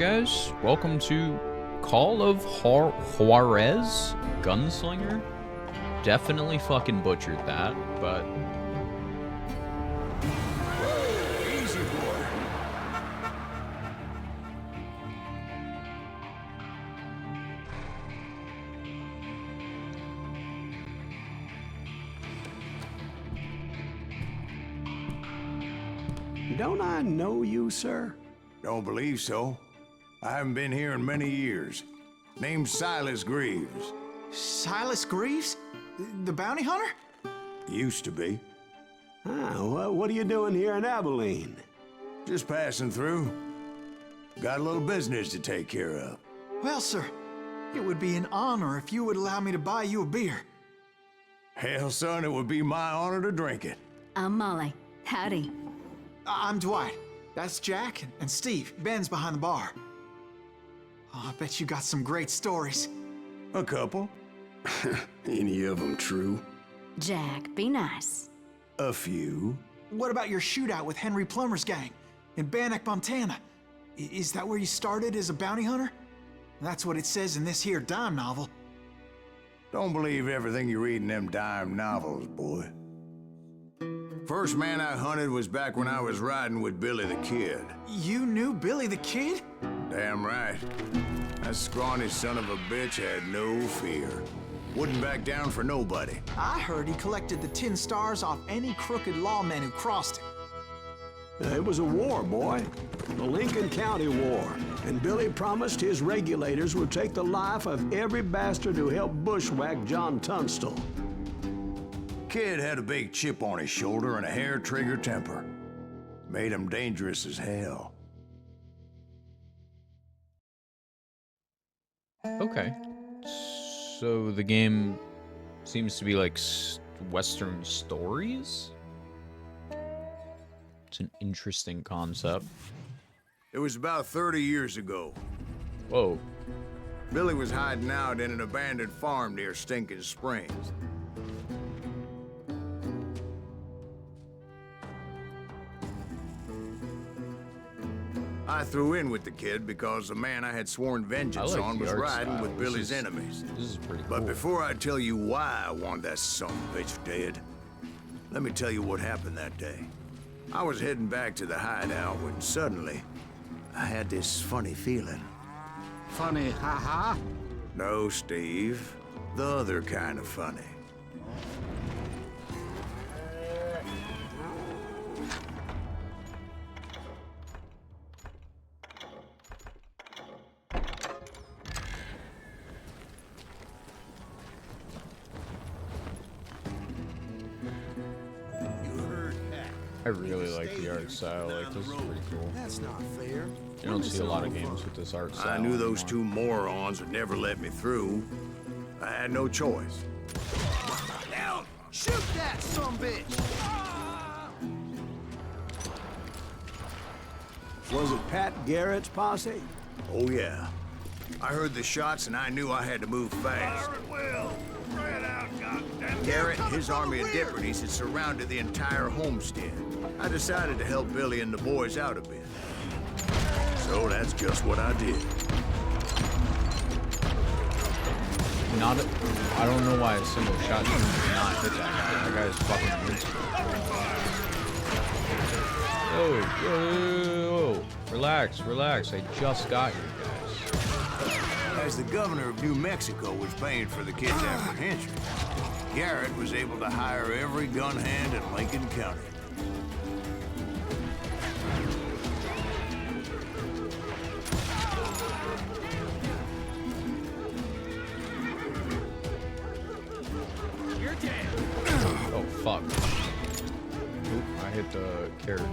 Alright guys, welcome to Call of Juarez Gunslinger. Definitely fucking butchered that, but... Easy boy. Don't I know you, sir? Don't believe so. I haven't been here in many years. Name's Silas Greaves. Silas Greaves? The bounty hunter? Used to be. Well, what are you doing here in Abilene? Just passing through. Got a little business to take care of. Well, sir, it would be an honor if you would allow me to buy you a beer. Hell, son, it would be my honor to drink it. I'm Molly. Howdy. I'm Dwight. That's Jack and Steve. Ben's behind the bar. Oh, I bet you got some great stories. A couple. Any of them true? Jack, be nice. A few. What about your shootout with Henry Plummer's gang in Bannock, Montana? Is that where you started as a bounty hunter? That's what it says in this here dime novel. Don't believe everything you read in them dime novels, boy. First man I hunted was back when I was riding with Billy the Kid. You knew Billy the Kid? Damn right. That scrawny son of a bitch had no fear. Wouldn't back down for nobody. I heard he collected the 10 stars off any crooked lawmen who crossed him. It was a war, boy. The Lincoln County War. And Billy promised his regulators would take the life of every bastard who helped bushwhack John Tunstall. Kid had a big chip on his shoulder and a hair-trigger temper. Made him dangerous as hell. Okay. So the game seems to be like Western stories? It's an interesting concept. It was about 30 years ago. Whoa. Billy was hiding out in an abandoned farm near Stinking Springs. I threw in with the kid because the man I had sworn vengeance like on the was art riding style. with Billy's enemies. This is pretty cool. But before I tell you why I want that son of a bitch dead, let me tell you what happened that day. I was heading back to the hideout when suddenly I had this funny feeling. Funny, haha. No, Steve. The other kind of funny. I really like the art style. Like, this is pretty cool. That's not fair. You don't see a lot of games with this art style. I knew those anymore. two morons would never let me through. I had no choice. Now, shoot that sumbitch! Was it Pat Garrett's posse? Oh, yeah. I heard the shots and I knew I had to move fast. Garrett and his army of deputies had surrounded the entire homestead. I decided to help Billy and the boys out a bit. So that's just what I did. I don't know why a single shot did not hit that guy. That guy is fucking invincible. Whoa. Relax. I just got here, guys. As the governor of New Mexico was paying for the kid's apprehension, Garrett was able to hire every gun hand in Lincoln County. Oh, fuck. Oop, I hit the carriage.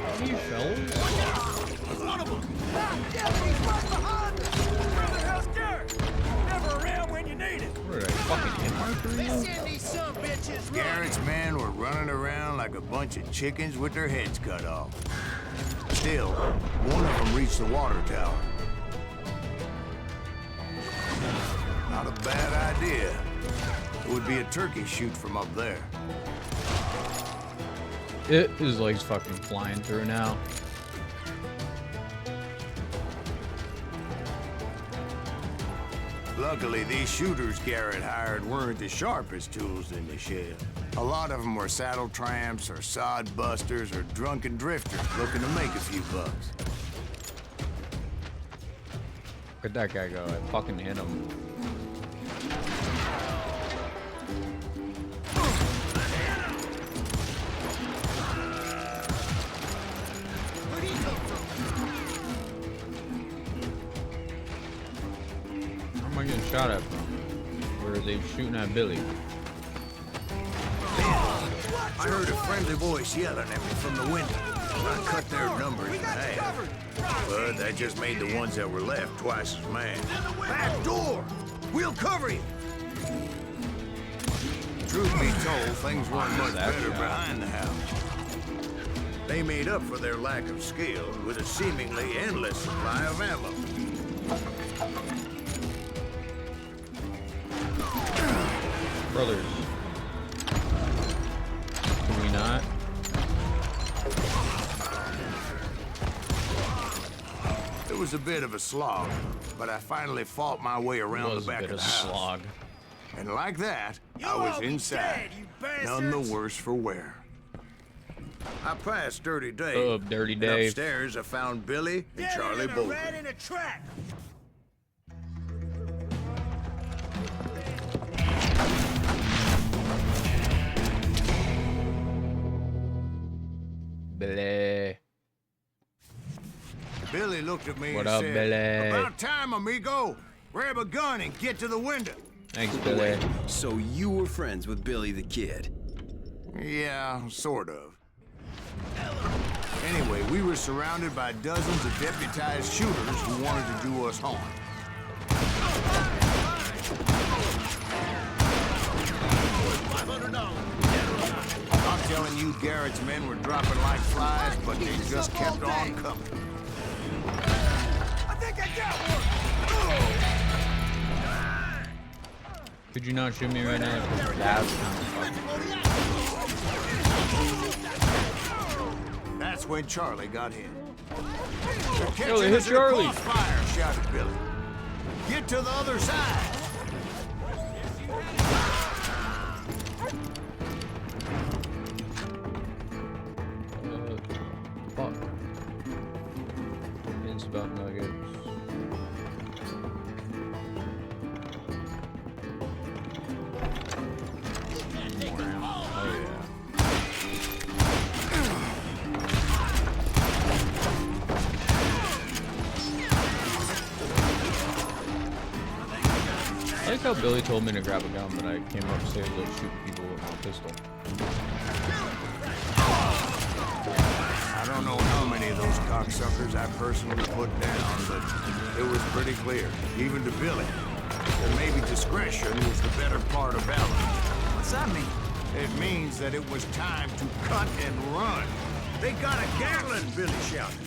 How you fellas? What did I fucking hit marker? Listen, these some bitches run. Garrett's men were running around like a bunch of chickens with their heads cut off. Still, one of them reached the water tower. Not a bad idea. It would be a turkey shoot from up there. His legs fucking flying through now. Luckily, these shooters Garrett hired weren't the sharpest tools in the shed. A lot of them were saddle tramps or sod busters or drunken drifters looking to make a few bucks. Where'd that guy go? I fucking hit him. Where'd he come from? Where am I getting shot at from? Where are they shooting at Billy? I heard a friendly voice yelling at me from the window. I cut their numbers in half. But that just made the ones that were left twice as mad. Back door! We'll cover you! Truth be told, things weren't much better behind the house. They made up for their lack of skill with a seemingly endless supply of ammo. Brothers. Can we not? It was a bit of a slog, but I finally fought my way around the back of the house. Slog. And like that, I was inside, none the worse for wear. I passed Dirty Dave. Up, Dirty and Dave. upstairs, I found Billy and Charlie Rat Bolton. in a trap. Billy. Billy looked at me What and up, said, Billy? "About time, amigo. Grab a gun and get to the window." Thanks, Billy. So you were friends with Billy the Kid? Yeah, sort of. Anyway, we were surrounded by dozens of deputized shooters who wanted to do us harm. I'm telling you, Garrett's men were dropping like flies, but they just kept on coming. I think I got one. Could you not shoot me right now? That's kind of fucking. That's when Charlie got hit. Charlie, hit Charlie. Fire, shouted Billy. Get to the other side. Fuck. It's about nuggets. Oh yeah. I like how Billy told me to grab a gun, but I came up to shoot people with my pistol. I don't know how many of those cocksuckers I personally put down, but it was pretty clear, even to Billy, that maybe discretion was the better part of valor. What's that mean? It means that it was time to cut and run. They got a Gatling, Billy shouted.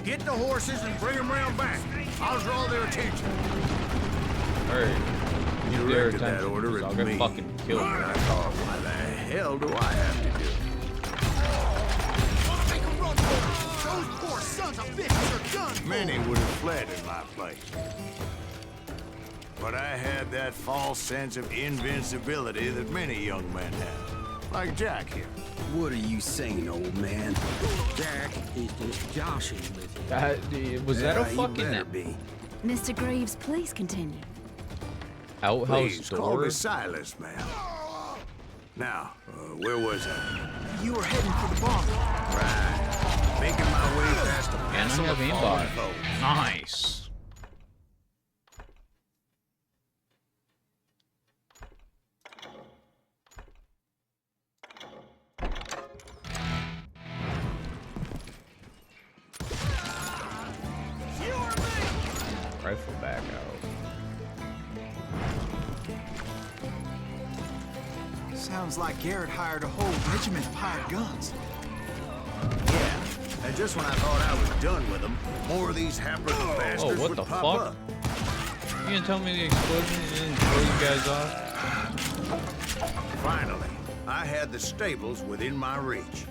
Get the horses and bring them round back. I'll draw their attention. Alright. You Get their directed that attention, order 'cause at I'll get me. fucking killed. I thought, why the hell do I have to do it? Make 'em run for it. Those poor sons of bitches are done for. Many would have fled in my place. But I had that false sense of invincibility that many young men have. Like Jack here. What are you saying, old man? Jack is just joshing with you. Was that a He fucking better be. Mr. Greaves, please continue. outhouse Please, call door? me Silas, ma'am. Now, where was I? You were heading for the bomb. Right. Making my way past a And I massive have fallen aimbot. foe. Nice. Rifle back out. Sounds like Garrett hired a whole regiment of hired guns. Yeah, and just when I thought I was done with them, more of these hapless bastards what would the pop fuck? up. You gonna tell me the explosion didn't throw you guys off? Finally, I had the stables within my reach.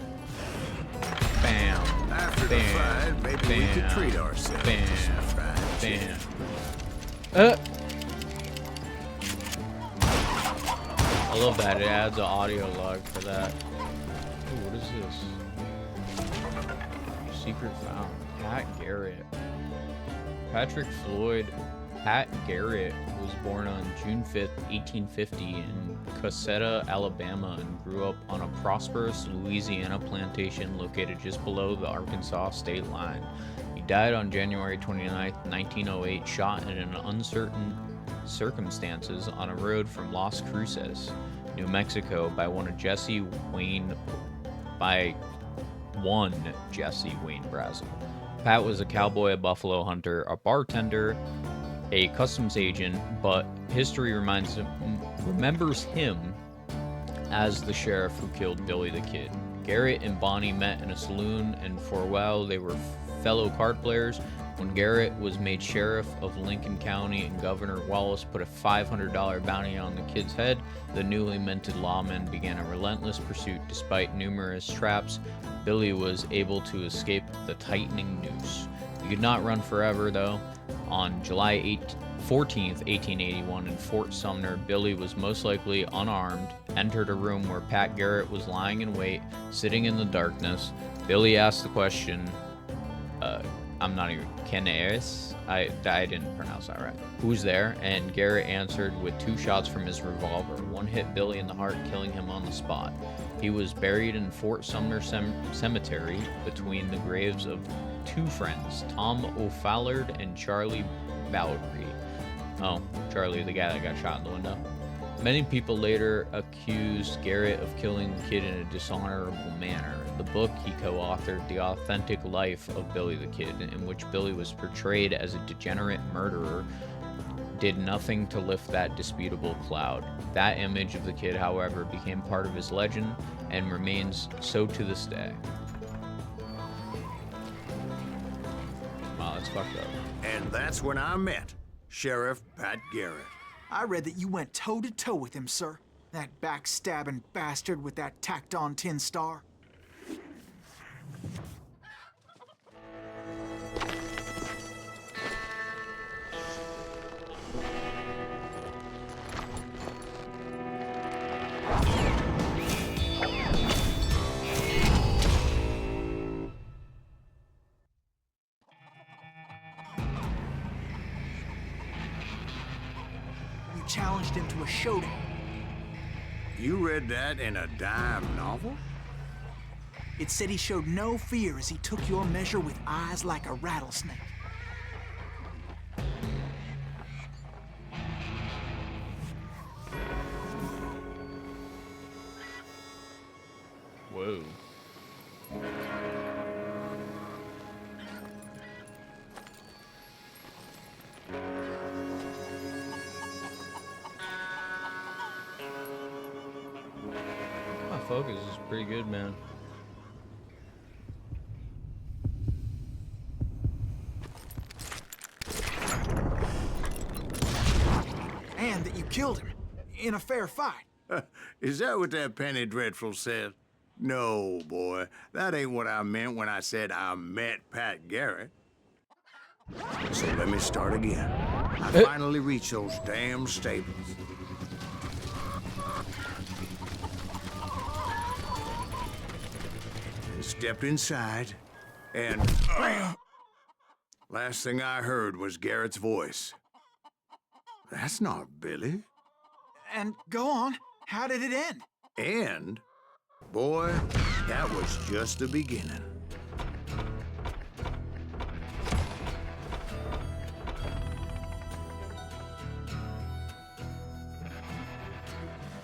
Bam. After the fight, maybe we could treat ourselves. Bam. Fried chicken. Bam. I love that. It adds an audio log for that. Ooh, what is this? Secret found. Pat Garrett. Patrick Floyd Pat Garrett was born on June 5th, 1850 in Cusseta, Alabama, and grew up on a prosperous Louisiana plantation located just below the Arkansas state line. He died on January 29th, 1908, shot in an uncertain circumstances on a road from Las Cruces, New Mexico, by one Jesse Wayne Brazel. Pat was a cowboy, a buffalo hunter, a bartender, a customs agent, but history remembers him as the sheriff who killed Billy the Kid. Garrett and Bonnie met in a saloon, and for a while they were fellow card players. When Garrett was made sheriff of Lincoln County and Governor Wallace put a $500 bounty on the kid's head, the newly minted lawman began a relentless pursuit. Despite numerous traps, Billy was able to escape the tightening noose. He could not run forever, though. On July 14th, 1881, in Fort Sumner, Billy was most likely unarmed, entered a room where Pat Garrett was lying in wait, sitting in the darkness. Billy asked the question, Canaris? I didn't pronounce that right. Who's there? And Garrett answered with 2 shots from his revolver. One hit Billy in the heart, killing him on the spot. He was buried in Fort Sumner Cemetery between the graves of 2 friends, Tom O'Fallard and Charlie Bowdry. Oh, Charlie, the guy that got shot in the window. Many people later accused Garrett of killing the kid in a dishonorable manner. The book he co-authored, The Authentic Life of Billy the Kid, in which Billy was portrayed as a degenerate murderer, did nothing to lift that disputable cloud. That image of the kid, however, became part of his legend and remains so to this day. Wow, that's fucked up. And that's when I met Sheriff Pat Garrett. I read that you went toe-to-toe with him, sir. That backstabbing bastard with that tacked-on tin star. Challenged him to a showdown. You read that in a dime novel? It said he showed no fear as he took your measure with eyes like a rattlesnake. Whoa. Focus is pretty good, man. And that you killed him in a fair fight. Is that what that penny dreadful said? No, boy. That ain't what I meant when I said I met Pat Garrett. So let me start again. I finally reached those damn stables. Stepped inside, and last thing I heard was Garrett's voice. That's not Billy. And go on, how did it end? And, boy, that was just the beginning.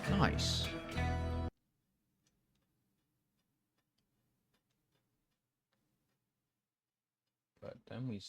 Nice. But then we